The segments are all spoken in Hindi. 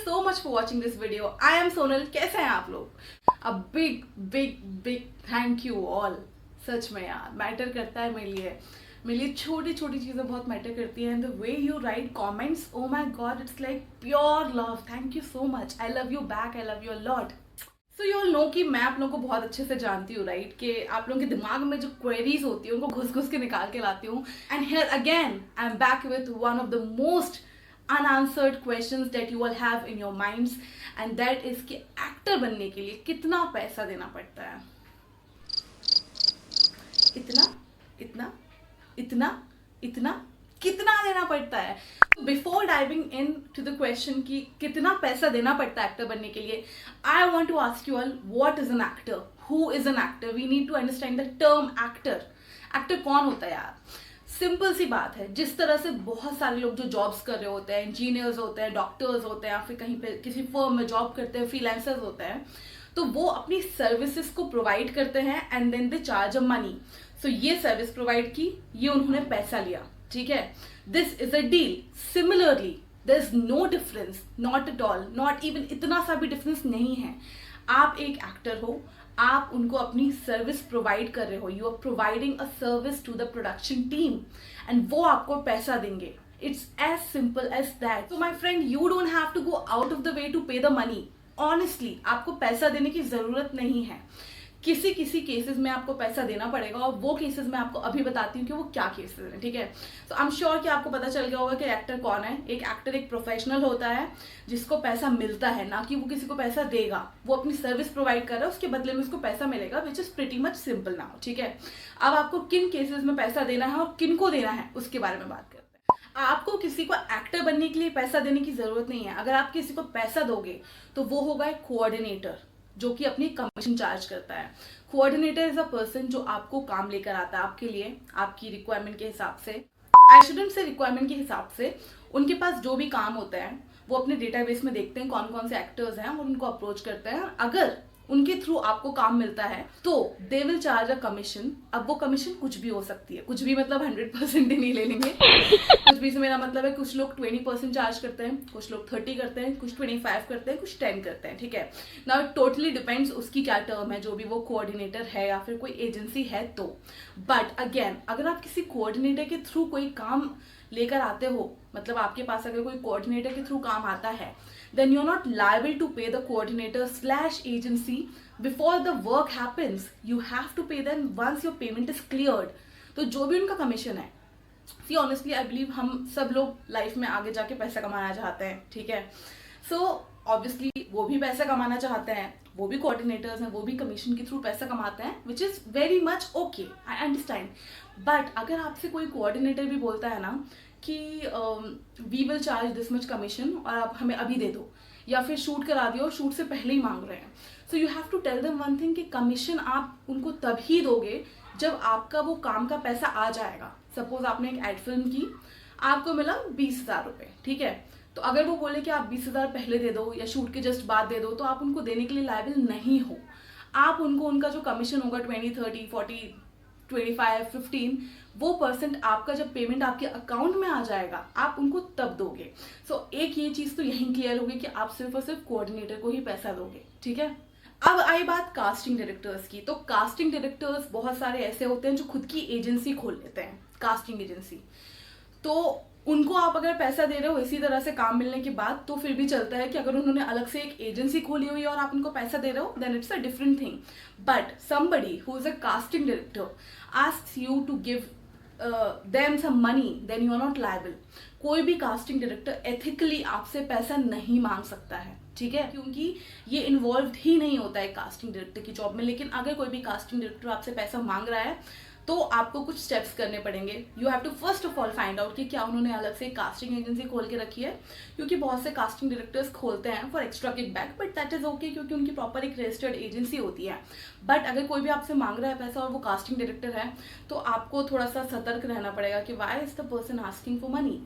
so much for watching this video. I am Sonal. कैसे हैं आप लोग? A big thank you all. सच में यार मैटर करता है मेरे लिए छोटी छोटी चीज़ें बहुत मैटर करती हैं. The way you write comments, oh my God, it's like pure love. Thank you so much. I love you back. I love you a lot. So you all know कि मैं आप लोगों को बहुत अच्छे से जानती हूँ, राइट? कि आप लोगों के दिमाग में जो क्वेरीज होती है उनको घुस के निकाल के लाती हूँ. And here again I am back with one of the most unanswered questions that you all have in your minds, and that is कि एक्टर बनने के लिए कितना पैसा देना पड़ता है. इतना कितना देना पड़ता है? Before diving into the question कि कितना पैसा देना पड़ता है एक्टर बनने के लिए, I want to ask you all, what is an actor? Who is an actor? We need to understand the term actor. Actor कौन होता है यार? सिंपल सी बात है. जिस तरह से बहुत सारे लोग जो जॉब्स कर रहे होते हैं, इंजीनियर्स होते हैं, डॉक्टर्स होते हैं, या फिर कहीं पे किसी फर्म में जॉब करते हैं, फ्रीलांसर्स होते हैं, तो वो अपनी सर्विसेज को प्रोवाइड करते हैं and then they charge a money. So ये सर्विस प्रोवाइड की, ये उन्होंने पैसा लिया, ठीक है? This is a deal. Similarly there is no difference, not at all, not even इतना सा भी डिफरेंस नहीं है. आप एक एक्टर हो, आप उनको अपनी सर्विस प्रोवाइड कर रहे हो. You are providing a service to the production team and वो आपको पैसा देंगे. It's as simple as that. So my friend, you don't have to go out of the way to pay the money. Honestly आपको पैसा देने की जरूरत नहीं है. किसी केसेस में आपको पैसा देना पड़ेगा, और वो केसेस मैं आपको अभी बताती हूँ कि वो क्या केसेस हैं, ठीक है? सो आई एम श्योर कि आपको पता चल गया होगा कि एक्टर कौन है. एक एक्टर एक प्रोफेशनल होता है जिसको पैसा मिलता है, ना कि वो किसी को पैसा देगा. वो अपनी सर्विस प्रोवाइड कर रहा है, उसके बदले में उसको पैसा मिलेगा, which is pretty much simple now, ठीक है? अब आपको किन केसेस में पैसा देना है और किन को देना है उसके बारे में बात करते हैं. आपको किसी को एक्टर बनने के लिए पैसा देने की जरूरत नहीं है. अगर आप किसी को पैसा दोगे तो वो होगा एक कोऑर्डिनेटर, जो कि अपनी कमीशन चार्ज करता है. कोऑर्डिनेटर इज अ पर्सन जो आपको काम लेकर आता है आपके लिए, आपकी रिक्वायरमेंट के हिसाब से. आई शुडंट से रिक्वायरमेंट के हिसाब से, उनके पास जो भी काम होता है वो अपने डेटाबेस में देखते हैं कौन कौन से एक्टर्स हैं और उनको अप्रोच करते हैं. अगर उनके थ्रू आपको काम मिलता है तो they will charge a commission. अब वो कमीशन कुछ भी हो सकती है. कुछ भी मतलब 100% ही नहीं ले लेंगे. कुछ भी से मेरा मतलब है कुछ लोग 20% चार्ज करते हैं, कुछ लोग 30 करते हैं, कुछ 25 करते हैं, कुछ 10 करते हैं, ठीक है? नाउ इट टोटली डिपेंड्स उसकी क्या टर्म है, जो भी वो कोऑर्डिनेटर है या फिर कोई एजेंसी है तो. बट अगेन, अगर आप किसी कोऑर्डिनेटर के थ्रू कोई काम लेकर आते हो, मतलब आपके पास अगर कोई कोऑर्डिनेटर के थ्रू काम आता है, then you're not liable to pay the coordinator/agency before the work happens. You have to pay them once your payment is cleared. तो जो भी उनका कमीशन है, see honestly I believe हम सब लोग लाइफ में आगे जाके पैसा कमाना चाहते हैं, ठीक है? So obviously वो भी पैसा कमाना चाहते हैं, वो भी कोऑर्डिनेटर्स हैं, वो भी कमीशन के थ्रू पैसा कमाते हैं, which is very much okay, I understand. But अगर आपसे कोई कोऑर्डिनेटर भी बोलता है ना कि we will charge this much commission और आप हमें अभी दे दो, या फिर शूट करा दियो, शूट से पहले ही मांग रहे हैं, so you have to tell them one thing कि कमीशन आप उनको तभी दोगे जब आपका वो काम का पैसा आ जाएगा. सपोज आपने एक एड फिल्म की, आपको मिला 20,000 रुपये, ठीक है? तो अगर वो बोले कि आप 20,000 पहले दे दो या शूट के जस्ट बाद दे दो, तो आप उनको देने के लिए लायबल नहीं हो. आप उनको उनका जो कमीशन होगा 20, 30, 40, 25, 15, वो परसेंट आपका जब पेमेंट आपके अकाउंट में आ जाएगा आप उनको तब दोगे. सो एक ये चीज़ तो यहीं क्लियर होगी कि आप सिर्फ और सिर्फ कोऑर्डिनेटर को ही पैसा दोगे, ठीक है? अब आई बात कास्टिंग डायरेक्टर्स की. तो कास्टिंग डायरेक्टर्स बहुत सारे ऐसे होते हैं जो खुद की एजेंसी खोल लेते हैं, कास्टिंग एजेंसी. तो उनको आप अगर पैसा दे रहे हो इसी तरह से काम मिलने के बाद तो फिर भी चलता है कि अगर उन्होंने अलग से एक एजेंसी खोली हुई है और आप उनको पैसा दे रहे हो, then it's a different thing. But somebody who is a casting director asks you to give them some money, then you are not liable. कोई भी कास्टिंग डायरेक्टर एथिकली आपसे पैसा नहीं मांग सकता है, ठीक है? क्योंकि ये इन्वॉल्व ही नहीं होता है कास्टिंग डायरेक्टर की जॉब में. लेकिन अगर कोई भी कास्टिंग डायरेक्टर आपसे पैसा मांग रहा है तो आपको कुछ स्टेप्स करने पड़ेंगे. You have to first of all find out कि क्या उन्होंने अलग से कास्टिंग एजेंसी खोल के रखी है, क्योंकि बहुत से कास्टिंग डायरेक्टर्स खोलते हैं for extra kickback, but that is okay क्योंकि उनकी प्रॉपर एक रजिस्टर्ड एजेंसी होती है. बट अगर कोई भी आपसे मांग रहा है पैसा और वो कास्टिंग डायरेक्टर है, तो आपको थोड़ा सा सतर्क रहना पड़ेगा कि why is the person asking for money.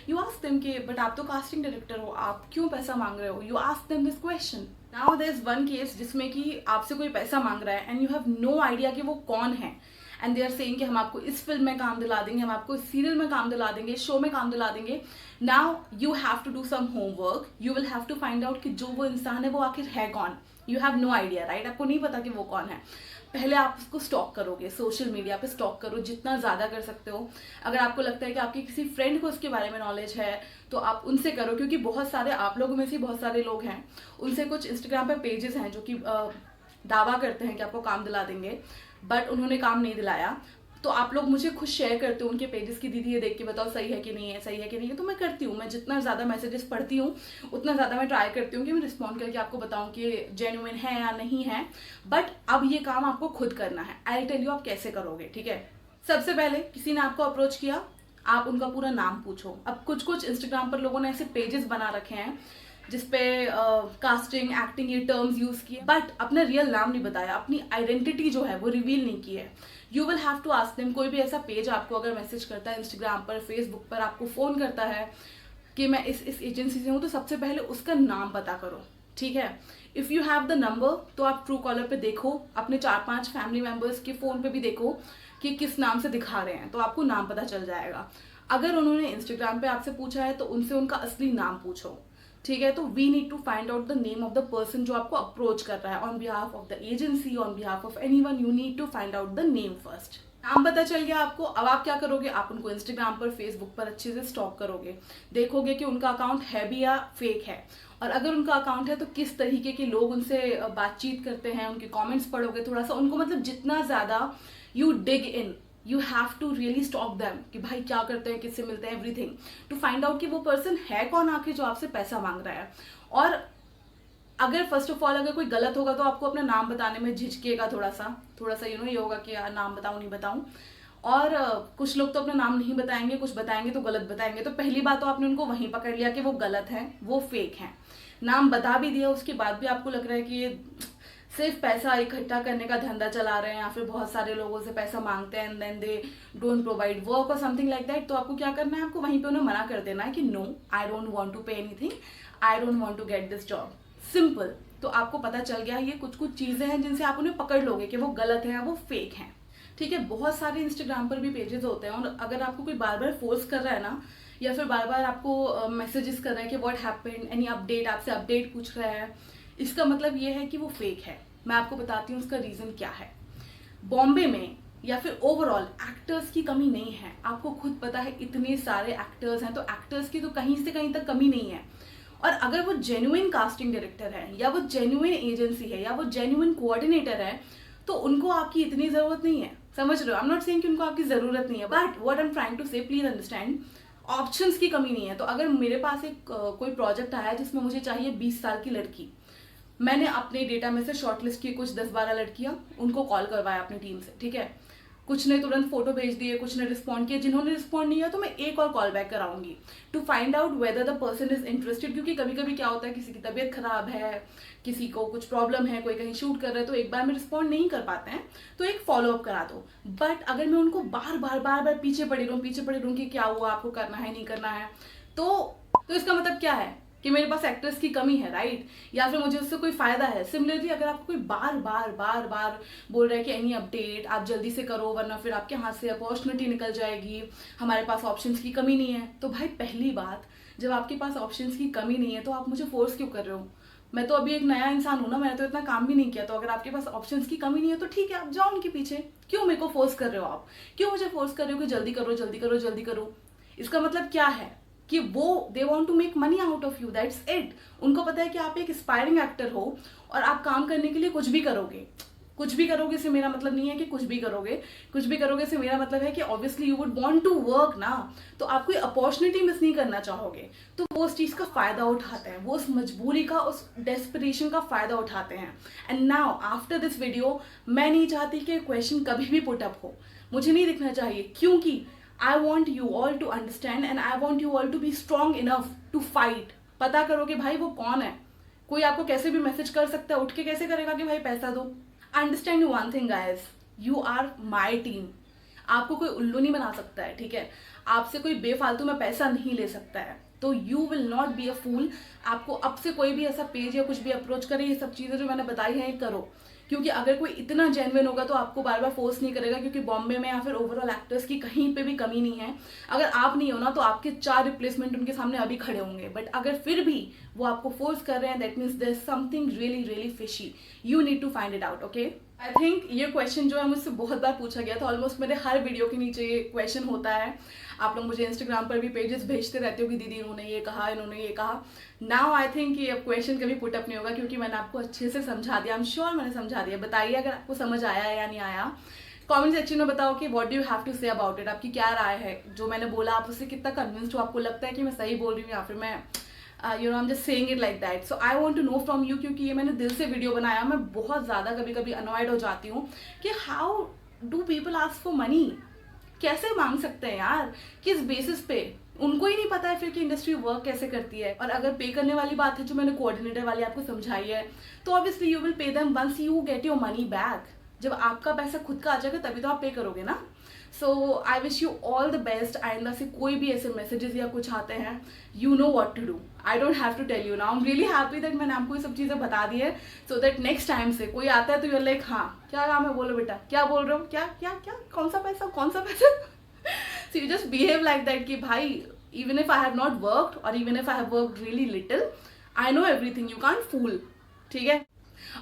You ask them कि बट आप तो कास्टिंग डायरेक्टर हो, आप क्यों पैसा मांग रहे हो? You ask them this question. Now there is one case जिसमें कि आपसे कोई पैसा मांग रहा है and you have no idea कि वो कौन है, एंड दे आर सेइंग कि हम आपको इस फिल्म में काम दिला देंगे, हम आपको इस सीरियल में काम दिला देंगे, शो में काम दिला देंगे. Now you have to do some homework. You will have to find out कि जो वो इंसान है वो आखिर है कौन. You have no idea, right? आपको नहीं पता कि वो कौन है. पहले आप उसको स्टॉक करोगे, सोशल मीडिया पे स्टॉक करो जितना ज़्यादा कर सकते हो. अगर आपको लगता है कि आपके किसी फ्रेंड को उसके बारे में नॉलेज है तो आप उनसे करो, क्योंकि बहुत सारे आप लोगों में से बहुत सारे लोग हैं, उनसे कुछ इंस्टाग्राम पे पेजेस हैं जो कि दावा करते हैं कि आपको काम दिला देंगे, बट उन्होंने काम नहीं दिलाया. तो आप लोग मुझे खुद शेयर करते हो उनके पेजेस की, दीदी ये देख के बताओ सही है कि नहीं है, सही है कि नहीं है. तो मैं करती हूँ, मैं जितना ज़्यादा मैसेजेस पढ़ती हूँ उतना ज़्यादा मैं ट्राई करती हूँ कि मैं रिस्पॉन्ड करके आपको बताऊँ कि जेन्युइन है या नहीं है. बट अब ये काम आपको खुद करना है. आई टेल यू आप कैसे करोगे, ठीक है? सबसे पहले किसी ने आपको अप्रोच किया, आप उनका पूरा नाम पूछो. अब कुछ कुछ इंस्टाग्राम पर लोगों ने ऐसे पेजेस बना रखे हैं जिसपे कास्टिंग एक्टिंग ये टर्म्स यूज किए, बट अपना रियल नाम नहीं बताया, अपनी आइडेंटिटी जो है वो रिवील नहीं की है. You will have to ask them. कोई भी ऐसा पेज आपको अगर मैसेज करता है इंस्टाग्राम पर, फेसबुक पर, आपको फोन करता है कि मैं इस एजेंसी से हूँ, तो सबसे पहले उसका नाम पता करो, ठीक है? If you have the number तो आप ट्रू कॉलर पे देखो, अपने 4-5 फैमिली मेम्बर्स के फ़ोन पे भी देखो कि किस नाम से दिखा रहे हैं, तो आपको नाम पता चल जाएगा. अगर उन्होंने इंस्टाग्राम पे आपसे पूछा है तो उनसे उनका असली नाम पूछो, ठीक है? तो we need to find out the name of the person जो आपको अप्रोच कर रहा है on behalf of the agency, on behalf of anyone. You need to find out the name first. नाम पता चल गया आपको, अब आप क्या करोगे? आप उनको इंस्टाग्राम पर, फेसबुक पर अच्छे से स्टॉक करोगे, देखोगे कि उनका अकाउंट है भी या फेक है, और अगर उनका अकाउंट है तो किस तरीके के लोग उनसे बातचीत करते हैं, उनके कमेंट्स पढ़ोगे थोड़ा सा उनको, मतलब जितना ज़्यादा you dig in, you have to really stalk them कि भाई क्या करते हैं, किससे मिलते हैं, एवरीथिंग, टू फाइंड आउट कि वो पर्सन है कौन आखिर जो आपसे पैसा मांग रहा है. और अगर फर्स्ट ऑफ ऑल अगर कोई गलत होगा तो आपको अपना नाम बताने में झिझकेगा थोड़ा सा यू नो, ये होगा कि यार नाम बताऊं नहीं बताऊं. और कुछ लोग तो अपना नाम नहीं बताएंगे, कुछ बताएंगे तो गलत बताएंगे. तो पहली बात तो आपने उनको वहीं पकड़ लिया कि वो गलत है, वो फेक है. नाम बता भी दिया, उसके बाद भी आपको लग रहा है कि ये सिर्फ पैसा इकट्ठा करने का धंधा चला रहे हैं या फिर बहुत सारे लोगों से पैसा मांगते हैं and then they don't provide work और समथिंग लाइक दैट. तो आपको क्या करना है? आपको वहीं पे उन्हें मना कर देना है कि no, I don't want to pay anything, I don't want to get this job. Simple. तो आपको पता चल गया ये कुछ कुछ चीजें हैं जिनसे आप उन्हें पकड़ लोगे कि वो गलत है या वो फेक है, ठीक है? बहुत सारे इंस्टाग्राम पर भी पेजेस होते हैं, और अगर आपको कोई बार बार फोर्स कर रहा है ना, या फिर बार बार आपको मैसेजेस कर रहा है कि व्हाट हैपेंड, एनी अपडेट, आपसे अपडेट पूछ रहा है, इसका मतलब ये है कि वो फेक है. मैं आपको बताती हूँ उसका रीजन क्या है. बॉम्बे में या फिर ओवरऑल एक्टर्स की कमी नहीं है. आपको खुद पता है इतने सारे एक्टर्स हैं, तो एक्टर्स की तो कहीं से कहीं तक कमी नहीं है. और अगर वो जेन्युइन कास्टिंग डायरेक्टर है, या वो जेन्युइन एजेंसी है, या वो जेन्युइन कोऑर्डिनेटर है, तो उनको आपकी इतनी जरूरत नहीं है. समझ रहे हो? आई एम नॉट सेइंग कि उनको आपकी जरूरत नहीं है, but what I am trying to say, please understand, options की कमी नहीं है. तो अगर मेरे पास एक कोई प्रोजेक्ट आया है जिसमें मुझे चाहिए 20 साल की लड़की, मैंने अपने डेटा में से शॉर्टलिस्ट की कुछ 10-12 लड़कियां, उनको कॉल करवाया अपनी टीम से, ठीक है? कुछ ने तुरंत फोटो भेज दिए, कुछ ने रिस्पॉन्ड किया. जिन्होंने रिस्पॉन्ड नहीं किया तो मैं एक और कॉल बैक कराऊंगी to find out whether the person is interested. क्योंकि कभी कभी क्या होता है, किसी की तबीयत खराब है, किसी को कुछ प्रॉब्लम है, कोई कहीं शूट कर रहा है, तो एक बार में रिस्पॉन्ड नहीं कर पाते हैं, तो एक फॉलो अप करा दो. बट अगर मैं उनको बार बार पीछे पड़ी रहूं कि क्या हुआ, आपको करना है नहीं करना है, तो इसका मतलब क्या है कि मेरे पास एक्टर्स की कमी है, राइट? या फिर मुझे उससे कोई फायदा है. सिमिलरली अगर आपको कोई बार बोल रहा है कि एनी अपडेट आप जल्दी से करो वरना फिर आपके हाथ से अपॉर्चुनिटी निकल जाएगी, हमारे पास ऑप्शंस की कमी नहीं है, तो भाई पहली बात, जब आपके पास ऑप्शंस की कमी नहीं है तो आप मुझे फोर्स क्यों कर रहे हो? मैं तो अभी एक नया इंसान हूं ना, मैंने तो इतना काम भी नहीं किया. तो अगर आपके पास ऑप्शंस की कमी नहीं है तो ठीक है, आप जाओ उनके पीछे. क्यों मेरे को फोर्स कर रहे हो? आप क्यों मुझे फोर्स कर रहे हो कि जल्दी करो जल्दी करो जल्दी करो? इसका मतलब क्या है कि वो they want to make money out of you, that's it. उनको पता है कि आप एक एस्पायरिंग एक्टर हो और आप काम करने के लिए कुछ भी करोगे. कुछ भी करोगे से मेरा मतलब नहीं है कि कुछ भी करोगे से मेरा मतलब है कि obviously you would want to work ना, तो आप कोई अपॉर्चुनिटी मिस नहीं करना चाहोगे. तो वो उस चीज का फायदा उठाते हैं, वो उस मजबूरी का, उस डेस्परेशन का फायदा उठाते हैं. And now after this video मैं नहीं चाहती कि क्वेश्चन कभी भी पुट अप हो, मुझे नहीं दिखना चाहिए, क्योंकि I want you all to understand and I want you all to be strong enough to fight. पता करो कि भाई वो कौन है. कोई आपको कैसे भी मैसेज कर सकता है, उठ के कैसे करेगा कि भाई पैसा दो. Understand one thing guys, you are my team. आपको कोई उल्लू नहीं बना सकता है, ठीक है? आपसे कोई बेफालतू में पैसा नहीं ले सकता है. तो you will not be a fool. आपको अब से कोई भी ऐसा पेज या कुछ भी अप्रोच करे, ये सब चीज़ें जो मैंने बताई हैं करो, क्योंकि अगर कोई इतना जेन्युइन होगा तो आपको बार बार फोर्स नहीं करेगा, क्योंकि बॉम्बे में या फिर ओवरऑल एक्टर्स की कहीं पे भी कमी नहीं है। अगर आप नहीं हो ना तो आपके 4 रिप्लेसमेंट उनके सामने अभी खड़े होंगे, बट अगर फिर भी वो आपको फोर्स कर रहे हैं, that means there is something really really fishy, you need to find it out. Okay, I think ये क्वेश्चन जो है मुझसे बहुत बार पूछा गया था, ऑलमोस्ट मेरे हर वीडियो के नीचे ये क्वेश्चन होता है। आप लोग मुझे इंस्टाग्राम पर भी पेजेस भेजते रहते हो कि दीदी इन्होंने ये कहा, इन्होंने ये कहा। नाउ आई थिंक ये अब क्वेश्चन कभी पुटअप नहीं होगा, क्योंकि मैंने आपको अच्छे से समझा दिया। आई एम श्योर मैंने समझा दिया। बताइए अगर आपको समझ आया है या नहीं आया। कमेंट सेक्शन में बताओ कि what do you have to say about it. आपकी क्या राय है, जो मैंने बोला आप उससे कितना कन्विंस्ड हो, आपको लगता है कि मैं सही बोल रही हूँ या फिर मैं you know I am just saying it like that. So I want to know from you, क्योंकि ये मैंने दिल से वीडियो बनाया। मैं बहुत ज़्यादा कभी कभी अनॉयड हो जाती हूँ कि how do people ask for money, कैसे मांग सकते हैं यार, किस बेसिस पे। उनको ही नहीं पता है फिर कि इंडस्ट्री वर्क कैसे करती है। और अगर पे करने वाली बात है जो मैंने कोऑर्डिनेटर वाली आपको समझाई है, तो obviously you will pay them once you get your money back. जब आपका पैसा खुद का आ जाएगा तभी तो आप पे करोगे ना। So I wish you all the best. आइंदा से कोई भी ऐसे मैसेजेस या कुछ आते हैं, you know what to do. I don't have to tell you now. I am really happy that मैंने आपको ये सब चीज़ें बता दी है, सो दैट नेक्स्ट टाइम से कोई आता है तो यूर लाइक हाँ क्या काम है, बोलो बेटा क्या बोल रहे हो, क्या क्या क्या, कौन सा पैसा, कौन सा पैसा। So you just behave like that कि भाई even if I have not worked or even if I have worked really little, I know everything, you can't fool। ठीक है।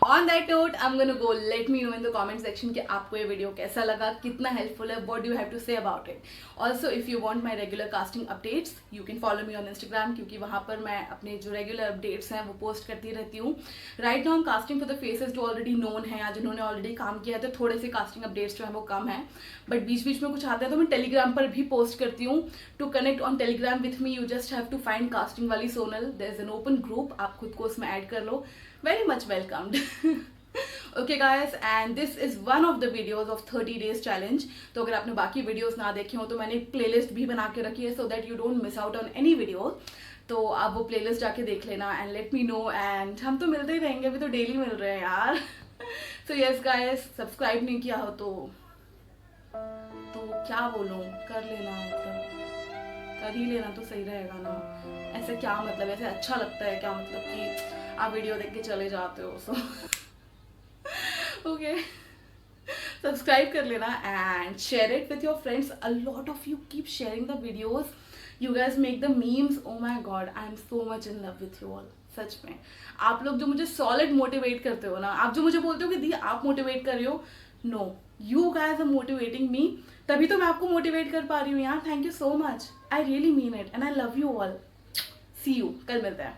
On that note, I'm gonna go. Let me know in the comment section कि आपको ये वीडियो कैसा लगा, कितना हेल्पफुल है, what do you have to say about it। Also, if you want my regular casting updates, you can follow me on Instagram, क्योंकि वहाँ पर मैं अपने जो रेगुलर अपडेट्स हैं वो पोस्ट करती रहती हूँ। राइट नाउ हम कास्टिंग फॉर द फेसेस जो ऑलरेडी नोन है या जिन्होंने ऑलरेडी काम किया है, तो थोड़े से कास्टिंग अपडेट्स जो है वो कम है, बट बीच बीच में कुछ आते हैं तो मैं टेलीग्राम पर भी पोस्ट करती हूँ। To connect on Telegram with me, you just have to find casting वाली Sonal. There is an open group, आप खुद को उसमें ऐड कर लो। Very much welcomed। Okay guys, and this is one of the videos of 30 days challenge। तो अगर आपने बाकी वीडियोस ना देखे हो तो मैंने एक प्लेलिस्ट भी बना के रखी है, so that you don't miss out on any video। तो आप वो प्लेलिस्ट जाके देख लेना and let me know. And हम तो मिलते ही रहेंगे, अभी तो डेली मिल रहे हैं यार। सो यस गाइस, सब्सक्राइब नहीं किया हो तो क्या बोलूँ, कर लेना, मतलब कर ही लेना तो सही रहेगा ना। ऐसे क्या मतलब, ऐसे अच्छा लगता है क्या, मतलब कि आप वीडियो देख के चले जाते हो। सो ओके, सब्सक्राइब कर लेना and share it with your friends. A lot of you keep sharing the videos, you guys make the memes. Oh my god, I am so much in love with you all. सच में आप लोग जो मुझे सॉलिड मोटिवेट करते हो ना, आप जो मुझे बोलते हो कि दी आप मोटिवेट कर रहे हो, no, you guys are motivating me, तभी तो मैं आपको मोटिवेट कर पा रही हूँ यार। Thank you so much, I really mean it and I love you all. See you, कल मिलते हैं।